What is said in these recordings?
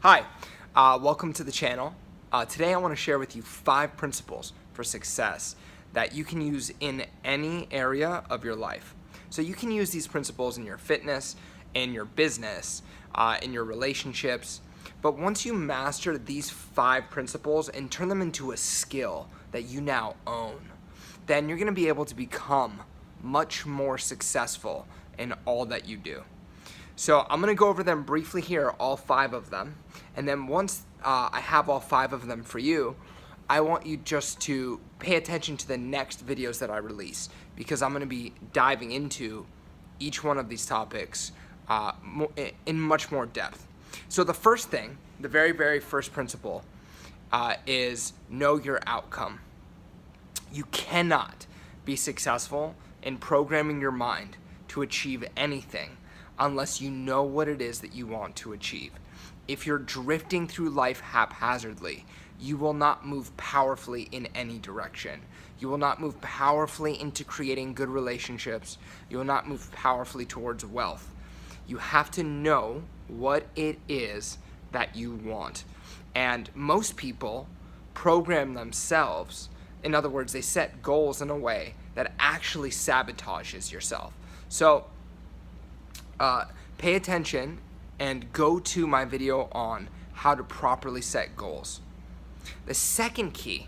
Hi, welcome to the channel. Today I want to share with you 5 principles for success that you can use in any area of your life. So you can use these principles in your fitness, in your business, in your relationships. But once you master these 5 principles and turn them into a skill that you now own, then you're going to be able to become much more successful in all that you do. So I'm going to go over them briefly here, all 5 of them, and then once I have all 5 of them for you, I want you just to pay attention to the next videos that I release, because I'm going to be diving into each one of these topics in much more depth. So the first thing, the very first principle, is know your outcome. You cannot be successful in programming your mind to achieve anything unless you know what it is that you want to achieve. If you're drifting through life haphazardly, you will not move powerfully in any direction. You will not move powerfully into creating good relationships. You will not move powerfully towards wealth. You have to know what it is that you want. And most people program themselves. In other words, they set goals in a way that actually sabotages yourself. So pay attention and go to my video on how to properly set goals. The second key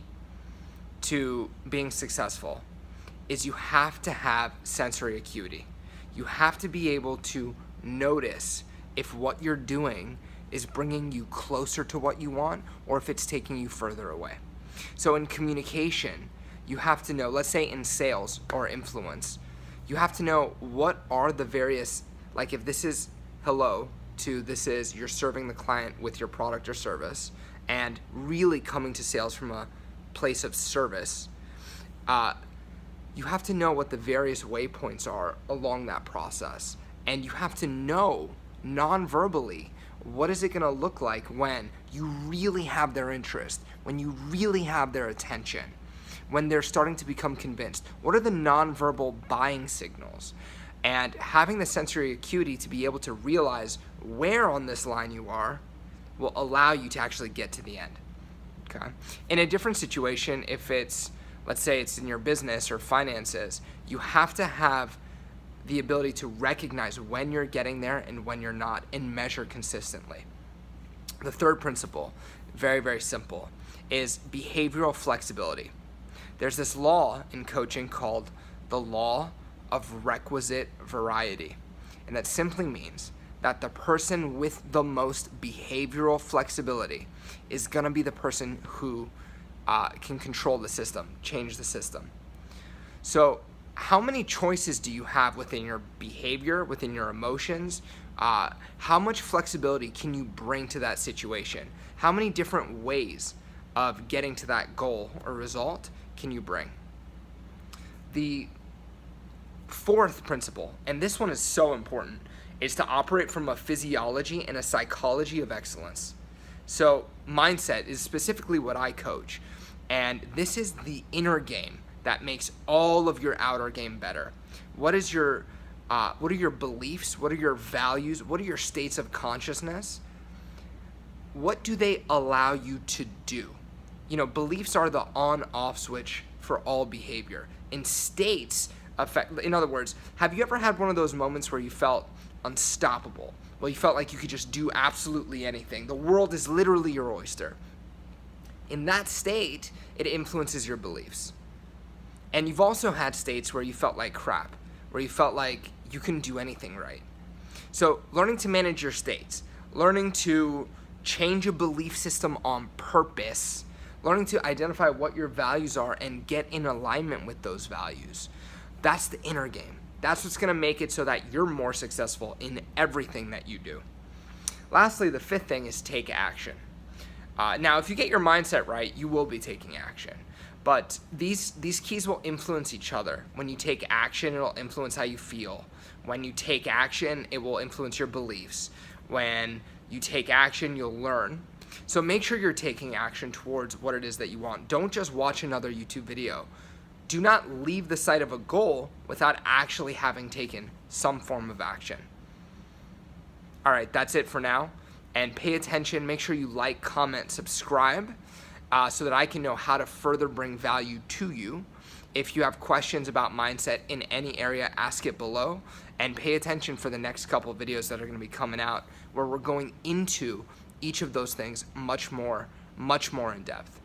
to being successful is you have to have sensory acuity. You have to be able to notice if what you're doing is bringing you closer to what you want or if it's taking you further away. So in communication, you have to know, let's say in sales or influence, you have to know what are the various, like if this is hello to this is you're serving the client with your product or service, and really coming to sales from a place of service, you have to know what the various waypoints are along that process. And you have to know non-verbally what is it going to look like when you really have their interest, when you really have their attention, when they're starting to become convinced. What are the non-verbal buying signals? And having the sensory acuity to be able to realize where on this line you are will allow you to actually get to the end. Okay. In a different situation, if it's, let's say it's in your business or finances, you have to have the ability to recognize when you're getting there and when you're not, and measure consistently. The third principle, very simple, is behavioral flexibility. There's this law in coaching called the Law of Requisite Variety, and that simply means that the person with the most behavioral flexibility is going to be the person who can control the system, change the system. So how many choices do you have within your behavior, within your emotions? How much flexibility can you bring to that situation? How many different ways of getting to that goal or result can you bring? The fourth principle, and this one is so important, is to operate from a physiology and a psychology of excellence. So mindset is specifically what I coach, and this is the inner game that makes all of your outer game better. What are your beliefs? What are your values? What are your states of consciousness? What do they allow you to do? You know, beliefs are the on-off switch for all behavior. And states affect, in other words, have you ever had one of those moments where you felt unstoppable? Well, you felt like you could just do absolutely anything. The world is literally your oyster. In that state, it influences your beliefs. And you've also had states where you felt like crap, where you felt like you couldn't do anything right. So learning to manage your states, learning to change a belief system on purpose, learning to identify what your values are and get in alignment with those values. That's the inner game. That's what's going to make it so that you're more successful in everything that you do. Lastly, the fifth thing is take action. Now, if you get your mindset right, you will be taking action. But these keys will influence each other. When you take action, it'll influence how you feel. When you take action, it will influence your beliefs. When you take action, you'll learn. So make sure you're taking action towards what it is that you want. Don't just watch another YouTube video. Do not leave the sight of a goal without actually having taken some form of action. All right, that's it for now. And pay attention, make sure you like, comment, subscribe, so that I can know how to further bring value to you. If you have questions about mindset in any area, ask it below, and pay attention for the next couple of videos that are going to be coming out where we're going into each of those things much more in depth.